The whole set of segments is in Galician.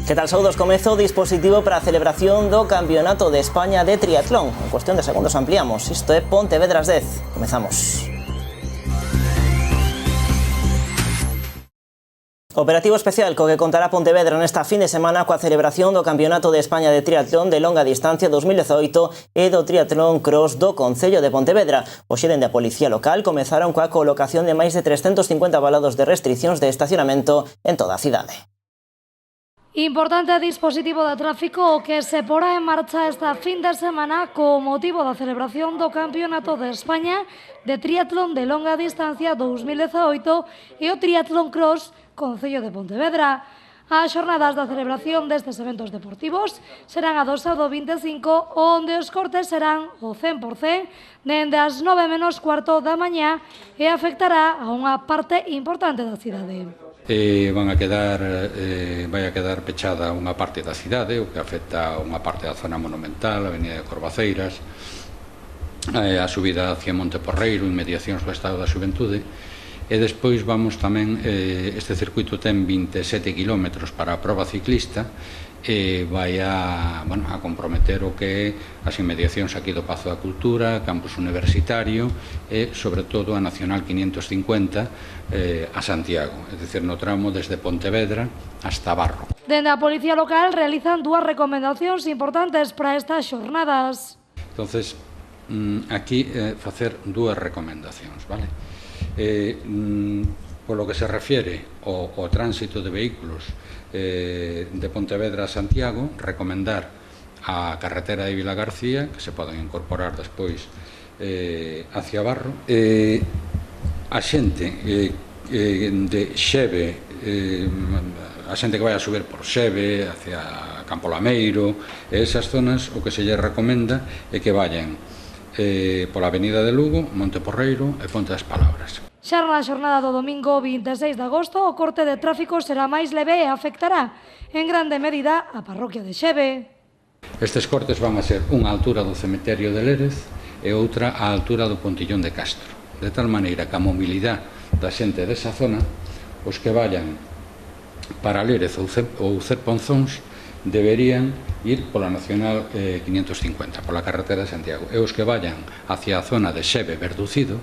Que tal, saúdos? Comezo o dispositivo para a celebración do Campeonato de España de Triatlón. En cuestión de segundos ampliamos. Isto é Pontevedra 10. Comezamos. Operativo especial co que contará Pontevedra nesta fin de semana coa celebración do Campeonato de España de Triatlón de longa distancia 2018 e do Triatlón Cross do Concello de Pontevedra. Hoxe, dende a Policía Local, comezaron coa colocación de máis de 350 valados de restriccións de estacionamento en toda a cidade. Importante dispositivo de tráfico que se porá en marcha esta fin de semana co motivo da celebración do Campeonato de España de Triatlón de longa distancia 2018 e o Triatlón Cross Concello de Pontevedra. As xornadas da celebración destes eventos deportivos serán a do sábado 25, onde os cortes serán o 100% dende as 9 menos cuarto da mañá e afectará a unha parte importante da cidade. Vai a quedar pechada unha parte da cidade, o que afecta a unha parte da zona monumental, a avenida de Corvaceiras, a subida hacia Monte Porreiro, inmediacións do Estado da Xuventude, e despois vamos tamén, este circuito ten 27 km para a proba ciclista, e vai a comprometer o que é as inmediacións aquí do Pazo da Cultura, campus universitario e, sobre todo, a Nacional 550 a Santiago, é dicir, no tramo desde Pontevedra hasta Barro. Dende a Policía Local realizan dúas recomendacións importantes para estas xornadas. Entonces, aquí facer dúas recomendacións, vale? Polo que se refiere ao tránsito de vehículos de Pontevedra a Santiago, recomendar a carretera de Vila García, que se poden incorporar despois hacia Barro. A xente de Xeve, a xente que vai a subir por Xeve, hacia Campo Lameiro, esas zonas, o que se lle recomenda é que vayan pola avenida de Lugo, Monte Porreiro e Ponte das Palabras. Xa na xornada do domingo 26 de agosto, o corte de tráfico será máis leve e afectará en grande medida a parroquia de Xeve. Estes cortes van a ser unha altura do cemiterio de Lérez e outra á altura do Pontillón de Castro, de tal maneira que a mobilidade da xente desa zona, os que vayan para Lérez ou Cerponzóns, deberían ir pola Nacional 550, pola carretera de Santiago, e os que vayan hacia a zona de Xeve Verducido,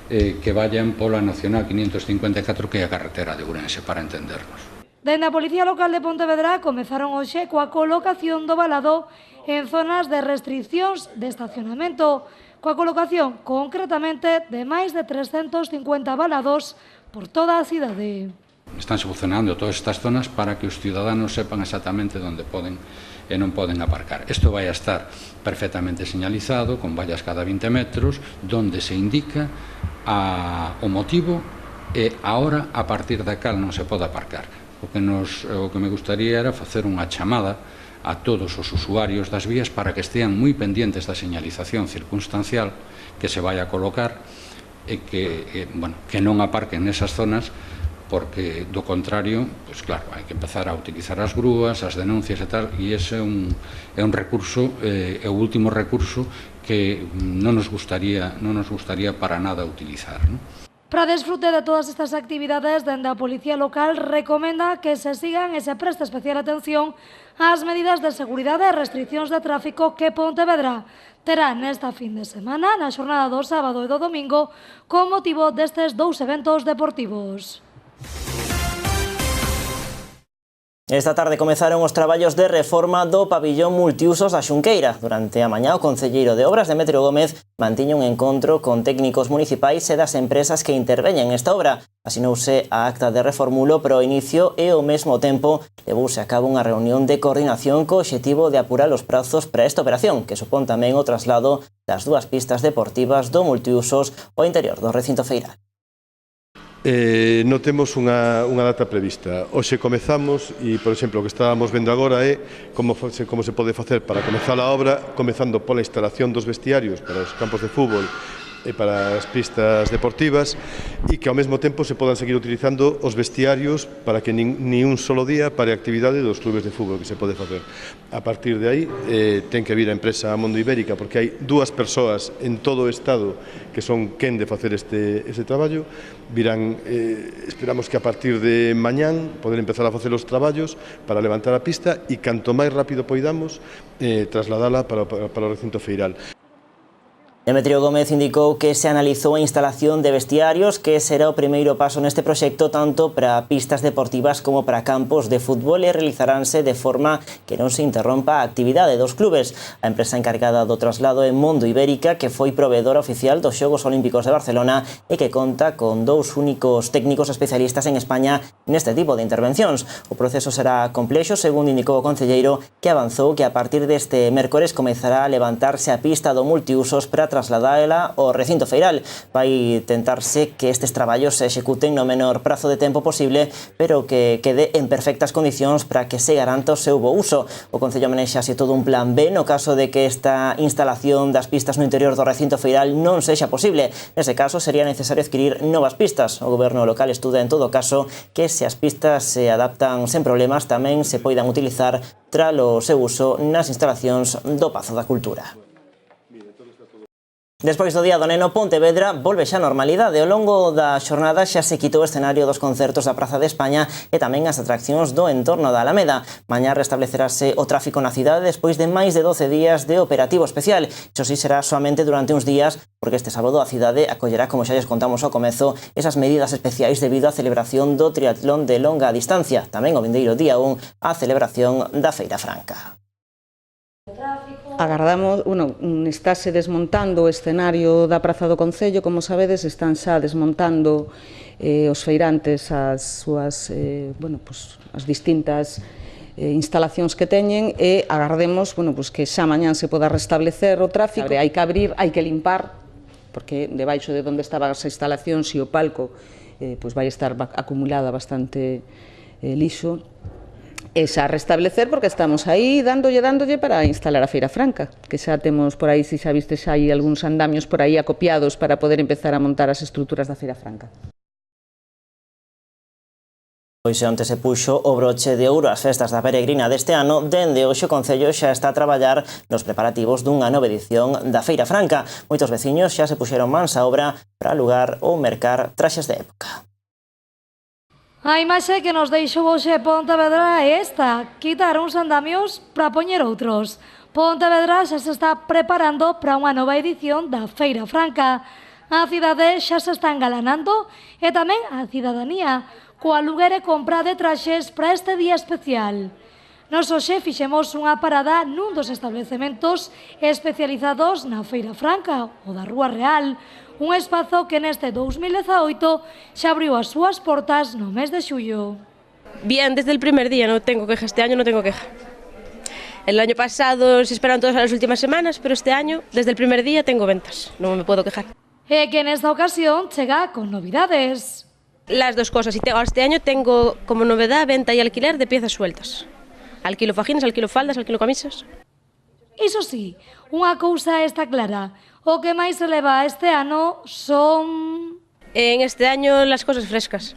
que vayan pola Nacional 554, que é a carretera de Ourense, para entendernos. Dende a Policía Local de Pontevedra comezaron hoxe coa colocación do valado en zonas de restriccións de estacionamento, coa colocación concretamente de máis de 350 valados por toda a cidade. Están solucionando todas estas zonas para que os ciudadanos sepan exactamente onde poden e non poden aparcar. Isto vai a estar perfectamente señalizado, con vallas cada 20 metros, donde se indica o motivo e a hora a partir da cal non se pode aparcar. O que me gustaría era facer unha chamada a todos os usuarios das vías para que estean moi pendientes da señalización circunstancial que se vai a colocar e que non aparquen nesas zonas, porque do contrario, pois claro, hai que empezar a utilizar as grúas, as denuncias e tal, e ese é un recurso, é o último recurso que non nos gustaría para nada utilizar, non? Para desfrute de todas estas actividades, dende a Policía Local recomenda que se sigan e se preste especial atención ás medidas de seguridade e restriccións de tráfico que Pontevedra terá nesta fin de semana, na xornada do sábado e do domingo, con motivo destes dous eventos deportivos. Esta tarde comezaron os traballos de reforma do pabillón multiusos da Xunqueira. Durante a mañá, o concelleiro de Obras, Demetrio Gómez, mantiña un encontro con técnicos municipais e das empresas que interveñen nesta obra. Asinouse a acta de reformulo para o inicio e, ao mesmo tempo, levouse a cabo unha reunión de coordinación co obxectivo de apurar os prazos para esta operación, que supón tamén o traslado das dúas pistas deportivas do multiusos ao interior do recinto feiral. Non temos unha data prevista. Hoxe comezamos e, por exemplo, o que estábamos vendo agora é como se pode facer para comezar a obra, comezando pola instalación dos vestiarios para os campos de fútbol e para as pistas deportivas e que ao mesmo tempo se podan seguir utilizando os vestiarios para que ni un solo día pare a actividade dos clubes de fútbol que se pode facer. A partir de aí ten que vir a empresa Mundo Ibérica porque hai 2 persoas en todo o Estado que son quen de facer este traballo. Virán, esperamos que a partir de mañán poder empezar a facer os traballos para levantar a pista e canto máis rápido poidamos trasladala para o recinto feiral. Demetrio Gómez indicou que se analizou a instalación de vestiarios, que será o primeiro paso neste proxecto tanto para pistas deportivas como para campos de fútbol e realizaránse de forma que non se interrompa a actividade dos clubes. A empresa encargada do traslado é Mundo Ibérica, que foi proveedora oficial dos Xogos Olímpicos de Barcelona e que conta con 2 únicos técnicos especialistas en España neste tipo de intervencións. O proceso será complexo, segundo indicou o concelleiro, que avanzou que a partir deste mércores comezará a levantarse a pista do multiusos para trasladala ao recinto feiral. Vai tentarse que estes traballos se executen no menor prazo de tempo posible, pero que quede en perfectas condicións para que se garanta o seu bo uso. O Concello manexa así todo un plan B no caso de que esta instalación das pistas no interior do recinto feiral non sexa posible. Nese caso, sería necesario adquirir novas pistas. O goberno local estuda en todo caso que se as pistas se adaptan sen problemas tamén se poidan utilizar tralo o seu uso nas instalacións do Pazo da Cultura. Despois do Día do Neno, Pontevedra volve xa a normalidade. Ao longo da xornada xa se quitou o escenario dos concertos da Praza de España e tamén as atraccións do entorno da Alameda. Mañá restableceráse o tráfico na cidade despois de máis de 12 días de operativo especial. Iso sí será soamente durante uns días, porque este sábado a cidade acollerá, como xa lles contamos ao comezo, esas medidas especiais debido á celebración do triatlón de longa distancia. Tamén o vindeiro día 1 a celebración da Feira Franca. Agardamos, estáse desmontando o escenario da Praza do Concello, como sabedes, están xa desmontando os feirantes as súas, as distintas instalacións que teñen e agardemos que xa mañán se poda restablecer o tráfico. Hai que abrir, hai que limpar, porque debaixo de onde estaban as instalacións e o palco vai estar acumulada bastante lixo. E xa restablecer porque estamos aí dándolle para instalar a Feira Franca, que xa temos por aí, se xa vistes, xa hai algúns andamios por aí acopiados para poder empezar a montar as estruturas da Feira Franca. Pois onte se puxo o broche de ouro ás festas da peregrina deste ano. Dende hoxe o Concello xa está a traballar nos preparativos dunha nova edición da Feira Franca. Moitos veciños xa se puxeron mans á obra para alugar ou mercar traxes de época. A imaxe que nos deixou hoxe Pontevedra é esta: quitar uns andamios para poñer outros. Pontevedra xa se está preparando para unha nova edición da Feira Franca. A cidade xa se está engalanando e tamén a cidadanía, co aluguer e compra de traxes para este día especial. Nos hoxe fixemos unha parada nun dos establecementos especializados na Feira Franca, o da Rúa Real, un espazo que neste 2018 xa abriu as súas portas no mes de xullo. Bien, desde el primer día no tengo queja, este año no tengo queja. El año pasado se esperan todas las últimas semanas, pero este año, desde el primer día, tengo ventas, no me puedo quejar. E que nesta ocasión chega con novidades. Las dos cosas, y este año tengo como novedad venta y alquiler de piezas sueltas. Alquilo fajines, alquilo faldas, alquilo camisas. Iso sí, unha cousa está clara: o que máis se leva este ano son... En este año las cosas frescas.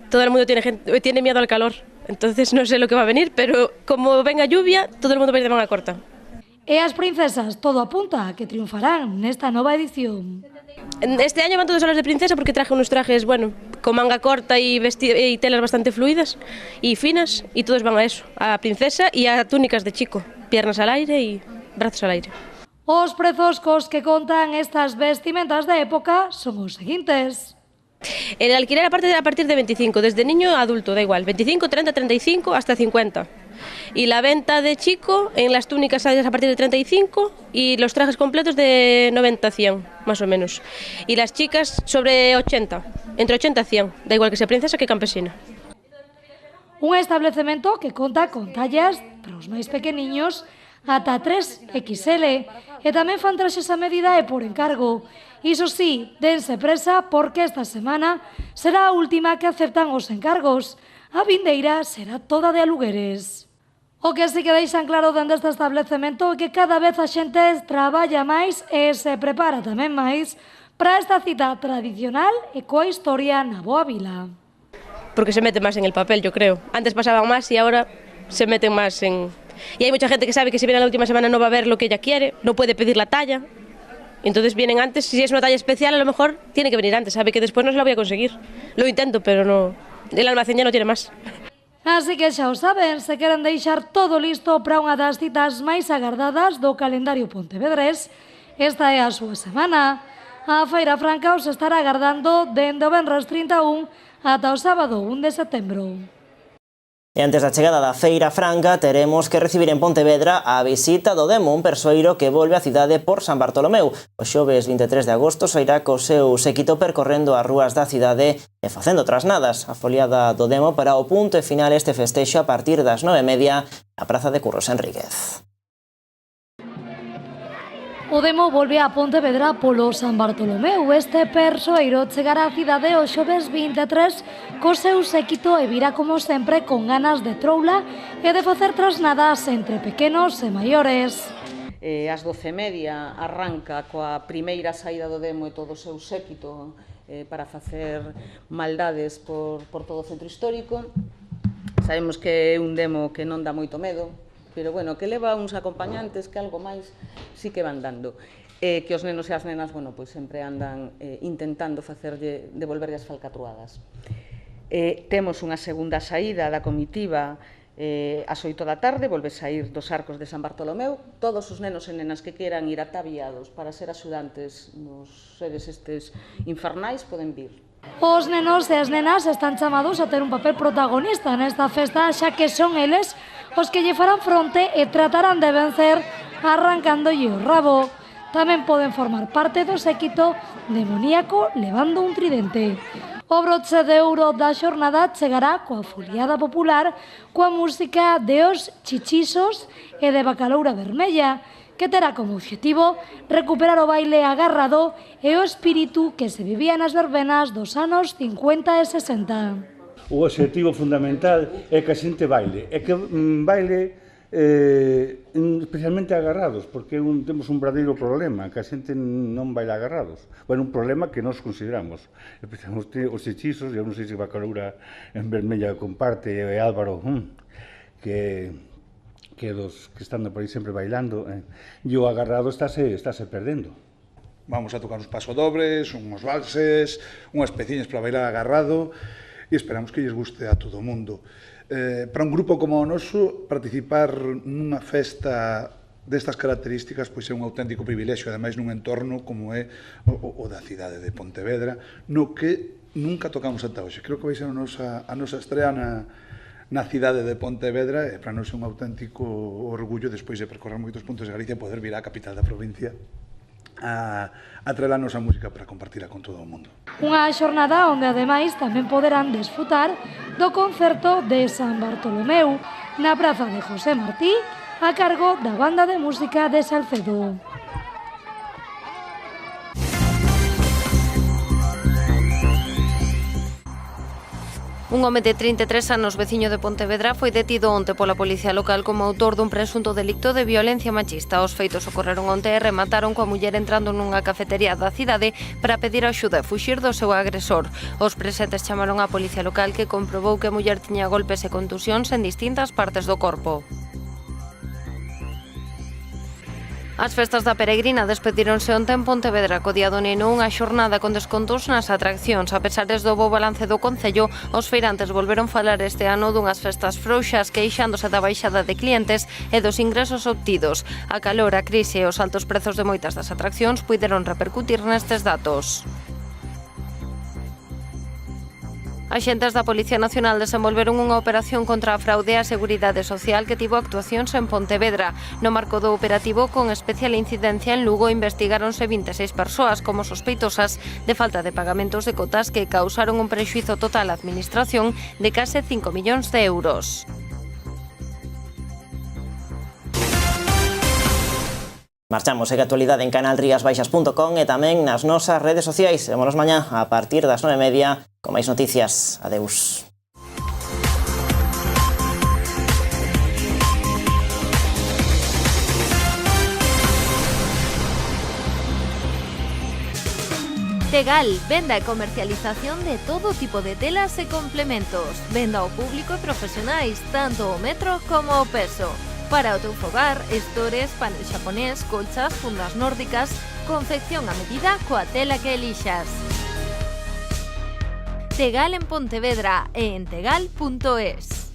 Todo el mundo tiene miedo al calor, entonces no sé lo que va a venir, pero como venga lluvia, todo el mundo va a ir de manga corta. E as princesas, todo apunta a que triunfarán nesta nova edición. Este año van todos a las de princesa porque traje unos trajes, con manga corta y telas bastante fluidas y finas, y todos van a eso, a princesa y a túnicas de chico, piernas al aire y brazos al aire. Os prezos cos que contan estas vestimentas de época son os seguintes. El alquiler a partir de 25, desde niño a adulto, da igual, 25, 30, 35 hasta 50. Y la venta de chico en las túnicas a partir de 35 y los trajes completos de 90 a 100, más o menos. Y las chicas sobre 80, entre 80 a 100, da igual que sea princesa que campesina. Un establecemento que conta con tallas para os máis pequeniños ata 3XL e tamén fan traxes a medida e por encargo. Iso sí, dense presa porque esta semana será a última que aceptan os encargos. A vindeira será toda de alugueres. O que sí que deixan claro dende este establecemento é que cada vez a xente traballa máis e se prepara tamén máis para esta cita tradicional e coa historia na boa vila. Porque se mete más en el papel, yo creo. Antes pasaban más y ahora se meten más en... Y hay mucha gente que sabe que si viene la última semana no va a ver lo que ella quiere, no puede pedir la talla. Entonces vienen antes, si es una talla especial a lo mejor tiene que venir antes, sabe que después no se la voy a conseguir. Lo intento, pero no, el almacén ya no tiene más. Así que xa o saben, se queren deixar todo listo para unha das citas máis agardadas do calendario pontevedrés, esta é a súa semana. A Feira Franca os estará agardando dende o venres 31 ata o sábado 1 de setembro. E antes da chegada da Feira Franca, teremos que recibir en Pontevedra a visita do Demo, un persoeiro que volve á cidade por San Bartolomeu. O xoves 23 de agosto sairá co seu séquito percorrendo as rúas da cidade e facendo trasnadas. A foliada do Demo para o punto e final este festexo a partir das 9:30 na Praza de Curros Enríquez. O Demo volve a Pontevedra polo San Bartolomeu. Este persoeiro chegará á cidade o xoves 23 co seu séquito e virá como sempre con ganas de troula e de facer trasnadas entre pequenos e maiores. Ás 12:30 arranca coa primeira saída do Demo e todo o seu séquito para facer maldades por todo o centro histórico. Sabemos que é un Demo que non dá moito medo, pero bueno, que leva uns acompañantes que algo máis sí que van dando. Que os nenos e as nenas, bueno, pois sempre andan intentando devolverlle as falcatruadas. Temos unha segunda saída da comitiva ás 8 da tarde, volve saír dos arcos de San Bartolomeu. Todos os nenos e nenas que queran ir ataviados para ser axudantes nos seres estes infernais poden vir. Os nenos e as nenas están chamados a ter un papel protagonista nesta festa, xa que son eles os que lle farán fronte e tratarán de vencer arrancándolle o rabo. Tamén poden formar parte do séquito demoníaco levando un tridente. O broche de ouro da xornada chegará coa foliada popular coa música de Os Chichisos e de Bacaloura Vermella, que terá como objetivo recuperar o baile agarrado e o espírito que se vivía nas verbenas dos anos 50 e 60. O objetivo fundamental é que a xente baile, e que baile especialmente agarrados, porque temos un verdadeiro problema, que a xente non baila agarrados. Bueno, un problema que nos consideramos. Especialmente os hechizos, eu non sei se Bacaloura en Vermella comparte, e Álvaro, que dos que están por aí sempre bailando, e o agarrado estáse perdendo. Vamos a tocar uns pasodobles, uns valses, unhas peciñas para bailar agarrado, e esperamos que lles guste a todo o mundo. Para un grupo como o noso, participar nunha festa destas características pois é un auténtico privilexio, ademais nun entorno como é o da cidade de Pontevedra, no que nunca tocamos ata hoxe. Creo que vai ser a nosa estrea na cidade de Pontevedra, e para nós é un auténtico orgullo, despois de percorrer moitos puntos de Galicia, poder vir á capital da provincia a traer a nosa música para compartila con todo o mundo. Unha xornada onde ademais tamén poderán desfrutar do concerto de San Bartolomeu na Praza de José Martí a cargo da Banda de Música de Salcedo. Un home de 33 anos, veciño de Pontevedra, foi detido onte pola policía local como autor dun presunto delicto de violencia machista. Os feitos ocorreron onte e remataron coa muller entrando nunha cafetería da cidade para pedir axuda e fuxir do seu agresor. Os presentes chamaron á policía local, que comprobou que a muller tiña golpes e contusións en distintas partes do corpo. As festas da Peregrina despedíronse onte en Pontevedra co Día do Neno, unha xornada con descontos nas atraccións. A pesar do bo balance do Concello, os feirantes volveron falar este ano dunhas festas frouxas, queixándose da baixada de clientes e dos ingresos obtidos. A calor, a crise e os altos prezos de moitas das atraccións puideron repercutir nestes datos. Axentes da Policía Nacional desenvolveron unha operación contra a fraude á Seguridade Social que tivo actuacións en Pontevedra. No marco do operativo, con especial incidencia en Lugo, investigáronse 26 persoas como sospeitosas de falta de pagamentos de cotas que causaron un prexuízo total á Administración de case 5 millóns de euros. Marchamos, segue a actualidade en canalriasbaixas.com e tamén nas nosas redes sociais. Vémonos mañá a partir das 9:30 con máis noticias. Adeus. Tegal, venda e comercialización de todo tipo de telas e complementos. Venda ao público e profesionais, tanto o metro como o peso. Para o teu fogar, estores, panel xaponés, colchas, fundas nórdicas, confección a medida coa tela que elixas. Tegal en Pontevedra e en tegal.es.